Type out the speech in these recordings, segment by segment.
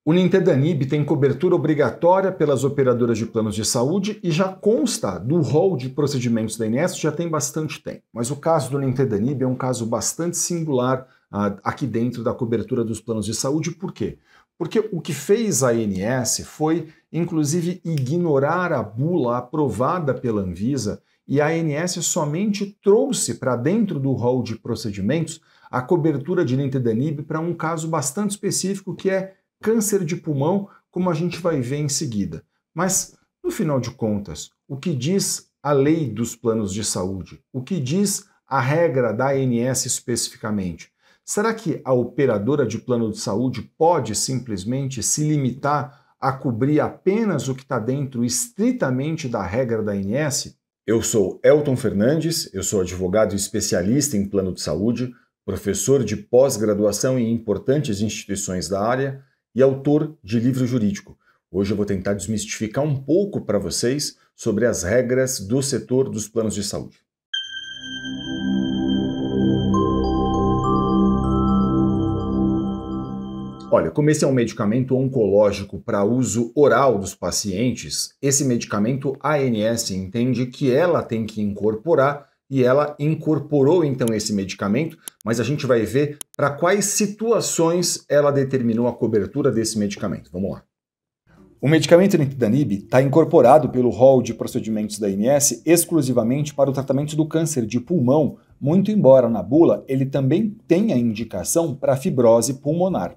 O Nintedanib tem cobertura obrigatória pelas operadoras de planos de saúde e já consta do rol de procedimentos da ANS já tem bastante tempo. Mas o caso do Nintedanib é um caso bastante singular aqui dentro da cobertura dos planos de saúde. Por quê? Porque o que fez a ANS foi, inclusive, ignorar a bula aprovada pela Anvisa e a ANS somente trouxe para dentro do rol de procedimentos a cobertura de Nintedanib para um caso bastante específico que é câncer de pulmão, como a gente vai ver em seguida. Mas, no final de contas, o que diz a lei dos planos de saúde? O que diz a regra da ANS especificamente? Será que a operadora de plano de saúde pode simplesmente se limitar a cobrir apenas o que está dentro estritamente da regra da ANS? Eu sou Elton Fernandes, eu sou advogado especialista em plano de saúde, professor de pós-graduação em importantes instituições da área e autor de livro jurídico. Hoje eu vou tentar desmistificar um pouco para vocês sobre as regras do setor dos planos de saúde. Olha, como esse é um medicamento oncológico para uso oral dos pacientes, esse medicamento a ANS entende que ela tem que incorporar e ela incorporou então esse medicamento, mas a gente vai ver para quais situações ela determinou a cobertura desse medicamento. Vamos lá. O medicamento Nintedanib está incorporado pelo rol de procedimentos da ANS exclusivamente para o tratamento do câncer de pulmão, muito embora na bula ele também tenha indicação para fibrose pulmonar.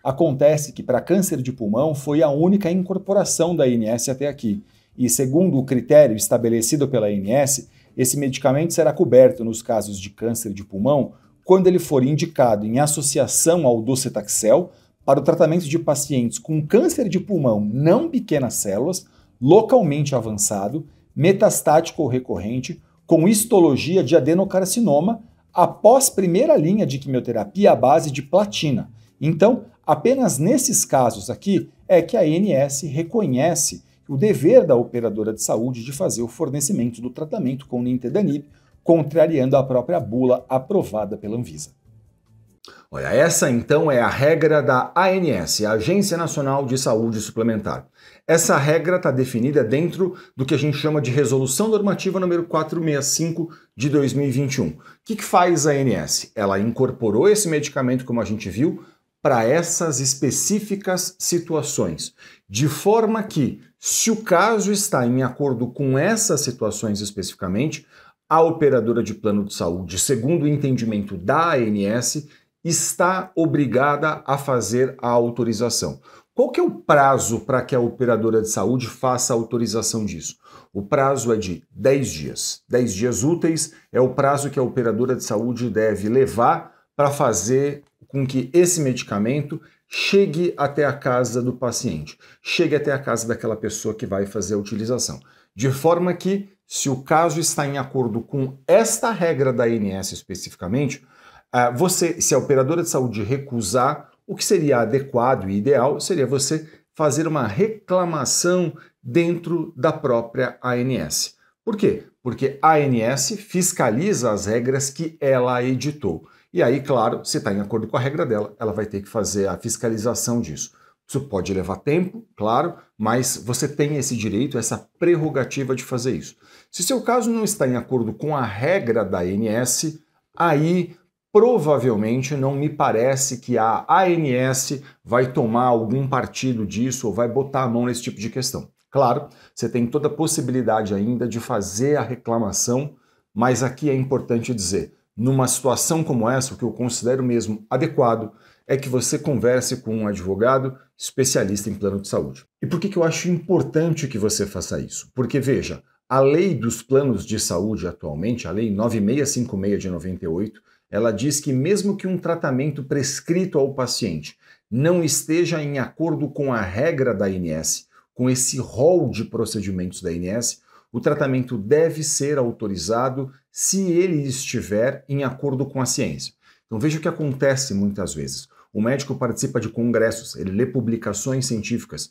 Acontece que para câncer de pulmão foi a única incorporação da ANS até aqui, e segundo o critério estabelecido pela ANS, esse medicamento será coberto nos casos de câncer de pulmão quando ele for indicado em associação ao docetaxel para o tratamento de pacientes com câncer de pulmão não pequenas células, localmente avançado, metastático ou recorrente, com histologia de adenocarcinoma após primeira linha de quimioterapia à base de platina. Então, apenas nesses casos aqui é que a ANS reconhece o dever da operadora de saúde de fazer o fornecimento do tratamento com Nintedanib, contrariando a própria bula aprovada pela Anvisa. Olha, essa então é a regra da ANS, a Agência Nacional de Saúde Suplementar. Essa regra está definida dentro do que a gente chama de Resolução Normativa número 465 de 2021. O que faz a ANS? Ela incorporou esse medicamento, como a gente viu, para essas específicas situações, de forma que, se o caso está em acordo com essas situações especificamente, a operadora de plano de saúde, segundo o entendimento da ANS, está obrigada a fazer a autorização. Qual que é o prazo para que a operadora de saúde faça a autorização disso? O prazo é de 10 dias. 10 dias úteis é o prazo que a operadora de saúde deve levar para fazer com que esse medicamento chegue até a casa do paciente, chegue até a casa daquela pessoa que vai fazer a utilização. De forma que, se o caso está em acordo com esta regra da ANS especificamente, se a operadora de saúde recusar, o que seria adequado e ideal seria você fazer uma reclamação dentro da própria ANS. Por quê? Porque a ANS fiscaliza as regras que ela editou. E aí, claro, se está em acordo com a regra dela, ela vai ter que fazer a fiscalização disso. Isso pode levar tempo, claro, mas você tem esse direito, essa prerrogativa de fazer isso. Se seu caso não está em acordo com a regra da ANS, aí provavelmente não me parece que a ANS vai tomar algum partido disso ou vai botar a mão nesse tipo de questão. Claro, você tem toda a possibilidade ainda de fazer a reclamação, mas aqui é importante dizer, numa situação como essa, o que eu considero mesmo adequado é que você converse com um advogado especialista em plano de saúde. E por que eu acho importante que você faça isso? Porque, veja, a lei dos planos de saúde atualmente, a lei 9656 de 98, ela diz que mesmo que um tratamento prescrito ao paciente não esteja em acordo com a regra da ANS, com esse rol de procedimentos da ANS, o tratamento deve ser autorizado se ele estiver em acordo com a ciência. Então veja o que acontece muitas vezes. O médico participa de congressos, ele lê publicações científicas,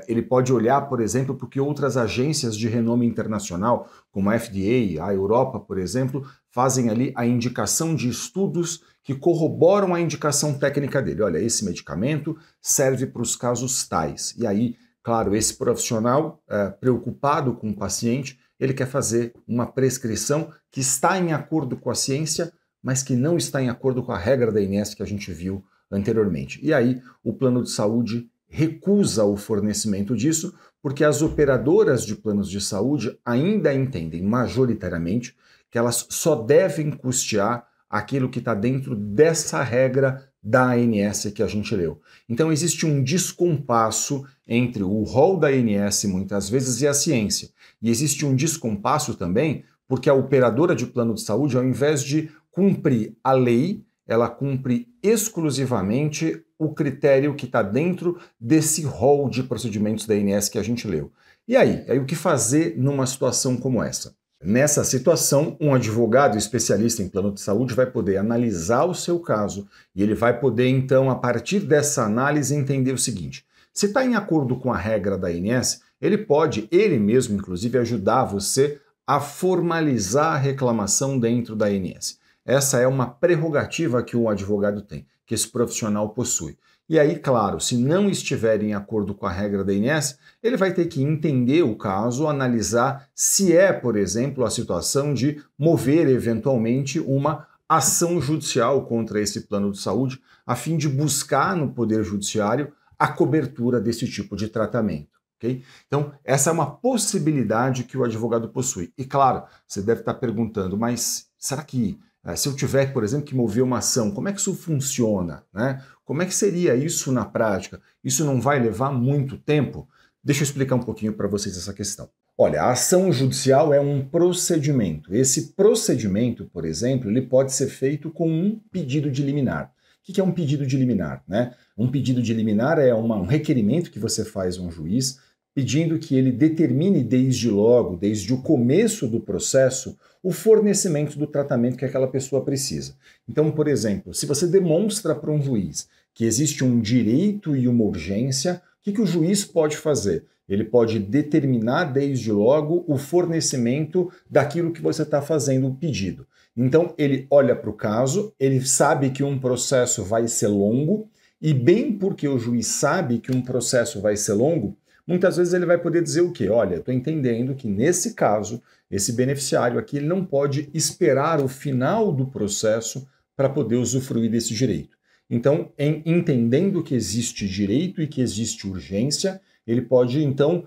ele pode olhar, por exemplo, porque outras agências de renome internacional, como a FDA, a Europa, por exemplo, fazem ali a indicação de estudos que corroboram a indicação técnica dele. Olha, esse medicamento serve para os casos tais. E aí, claro, esse profissional preocupado com o paciente, ele quer fazer uma prescrição que está em acordo com a ciência, mas que não está em acordo com a regra da ANS que a gente viu anteriormente. E aí, o plano de saúde recusa o fornecimento disso, porque as operadoras de planos de saúde ainda entendem, majoritariamente, que elas só devem custear aquilo que está dentro dessa regra da ANS que a gente leu. Então existe um descompasso entre o rol da ANS, muitas vezes, e a ciência. E existe um descompasso também porque a operadora de plano de saúde, ao invés de cumprir a lei, ela cumpre exclusivamente o critério que está dentro desse rol de procedimentos da ANS que a gente leu. E aí o que fazer numa situação como essa? Nessa situação, um advogado especialista em plano de saúde vai poder analisar o seu caso e ele vai poder, então, a partir dessa análise, entender o seguinte: se está em acordo com a regra da ANS, ele pode, ele mesmo, inclusive, ajudar você a formalizar a reclamação dentro da ANS. Essa é uma prerrogativa que o advogado tem, que esse profissional possui. E aí, claro, se não estiver em acordo com a regra da ANS, ele vai ter que entender o caso, analisar se é, por exemplo, a situação de mover eventualmente uma ação judicial contra esse plano de saúde, a fim de buscar no Poder Judiciário a cobertura desse tipo de tratamento. Okay? Então, essa é uma possibilidade que o advogado possui. E claro, você deve estar perguntando, mas será que se eu tiver, por exemplo, que mover uma ação, como é que isso funciona, né? Como é que seria isso na prática? Isso não vai levar muito tempo? Deixa eu explicar um pouquinho para vocês essa questão. Olha, a ação judicial é um procedimento. Esse procedimento, por exemplo, ele pode ser feito com um pedido de liminar. O que é um pedido de liminar, né? Um pedido de liminar é um requerimento que você faz a um juiz pedindo que ele determine desde logo, desde o começo do processo, o fornecimento do tratamento que aquela pessoa precisa. Então, por exemplo, se você demonstra para um juiz que existe um direito e uma urgência, o que o juiz pode fazer? Ele pode determinar desde logo o fornecimento daquilo que você está fazendo o pedido. Então, ele olha para o caso, ele sabe que um processo vai ser longo, e bem porque o juiz sabe que um processo vai ser longo, muitas vezes ele vai poder dizer o quê? Olha, estou entendendo que nesse caso, esse beneficiário aqui ele não pode esperar o final do processo para poder usufruir desse direito. Então, entendendo que existe direito e que existe urgência, ele pode, então,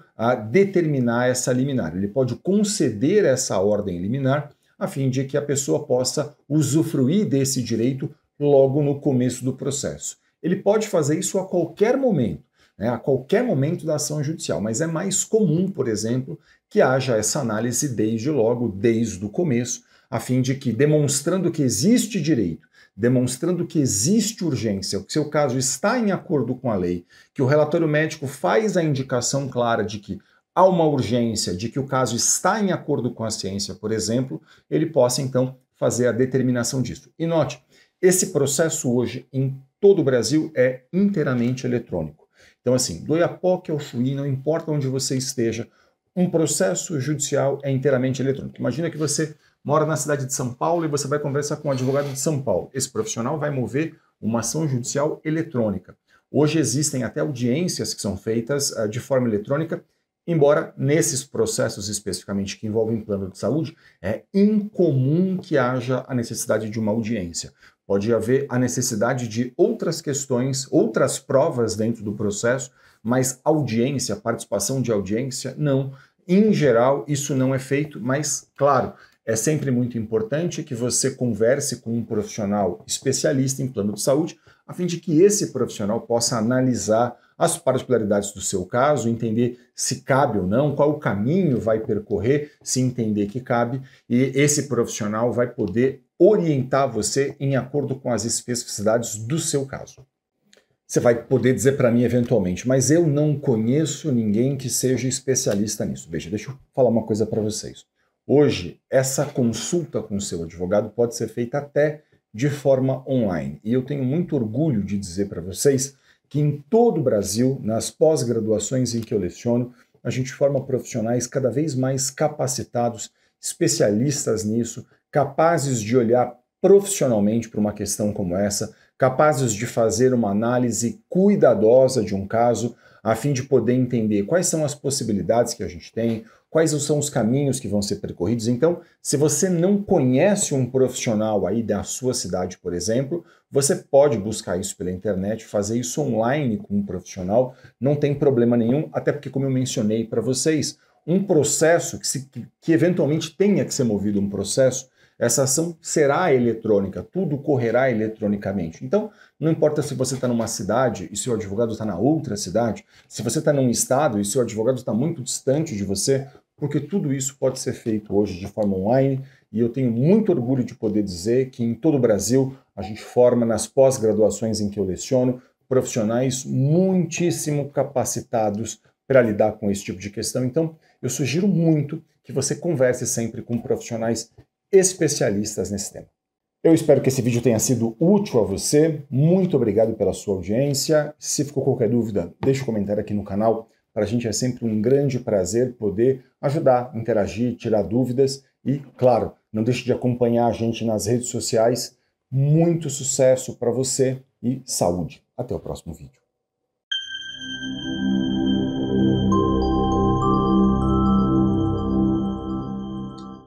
determinar essa liminar. Ele pode conceder essa ordem liminar a fim de que a pessoa possa usufruir desse direito logo no começo do processo. Ele pode fazer isso a qualquer momento. A qualquer momento da ação judicial, mas é mais comum, por exemplo, que haja essa análise desde logo, desde o começo, a fim de que, demonstrando que existe direito, demonstrando que existe urgência, que seu caso está em acordo com a lei, que o relatório médico faz a indicação clara de que há uma urgência, de que o caso está em acordo com a ciência, por exemplo, ele possa, então, fazer a determinação disso. E note, esse processo hoje, em todo o Brasil, é inteiramente eletrônico. Então, assim, do Oiapoque ao Chuí, não importa onde você esteja, um processo judicial é inteiramente eletrônico. Imagina que você mora na cidade de São Paulo e você vai conversar com um advogado de São Paulo. Esse profissional vai mover uma ação judicial eletrônica. Hoje existem até audiências que são feitas de forma eletrônica, embora nesses processos especificamente que envolvem plano de saúde, é incomum que haja a necessidade de uma audiência. Pode haver a necessidade de outras questões, outras provas dentro do processo, mas audiência, participação de audiência, não. Em geral, isso não é feito, mas, claro, é sempre muito importante que você converse com um profissional especialista em plano de saúde, a fim de que esse profissional possa analisar as particularidades do seu caso, entender se cabe ou não, qual o caminho vai percorrer, se entender que cabe, e esse profissional vai poder orientar você em acordo com as especificidades do seu caso. Você vai poder dizer para mim eventualmente, mas eu não conheço ninguém que seja especialista nisso. Veja, deixa eu falar uma coisa para vocês. Hoje, essa consulta com o seu advogado pode ser feita até de forma online. E eu tenho muito orgulho de dizer para vocês que em todo o Brasil, nas pós-graduações em que eu leciono, a gente forma profissionais cada vez mais capacitados, especialistas nisso, capazes de olhar profissionalmente para uma questão como essa, capazes de fazer uma análise cuidadosa de um caso, a fim de poder entender quais são as possibilidades que a gente tem, quais são os caminhos que vão ser percorridos. Então, se você não conhece um profissional aí da sua cidade, por exemplo, você pode buscar isso pela internet, fazer isso online com um profissional, não tem problema nenhum, até porque, como eu mencionei para vocês, um processo que eventualmente tenha que ser movido um processo, essa ação será eletrônica, tudo correrá eletronicamente. Então, não importa se você está numa cidade e seu advogado está na outra cidade, se você está num estado e seu advogado está muito distante de você, porque tudo isso pode ser feito hoje de forma online, e eu tenho muito orgulho de poder dizer que em todo o Brasil a gente forma nas pós-graduações em que eu leciono profissionais muitíssimo capacitados para lidar com esse tipo de questão. Então, eu sugiro muito que você converse sempre com profissionais especialistas nesse tema. Eu espero que esse vídeo tenha sido útil a você. Muito obrigado pela sua audiência. Se ficou qualquer dúvida, deixe um comentário aqui no canal. Para a gente é sempre um grande prazer poder ajudar, interagir, tirar dúvidas e, claro, não deixe de acompanhar a gente nas redes sociais. Muito sucesso para você e saúde. Até o próximo vídeo.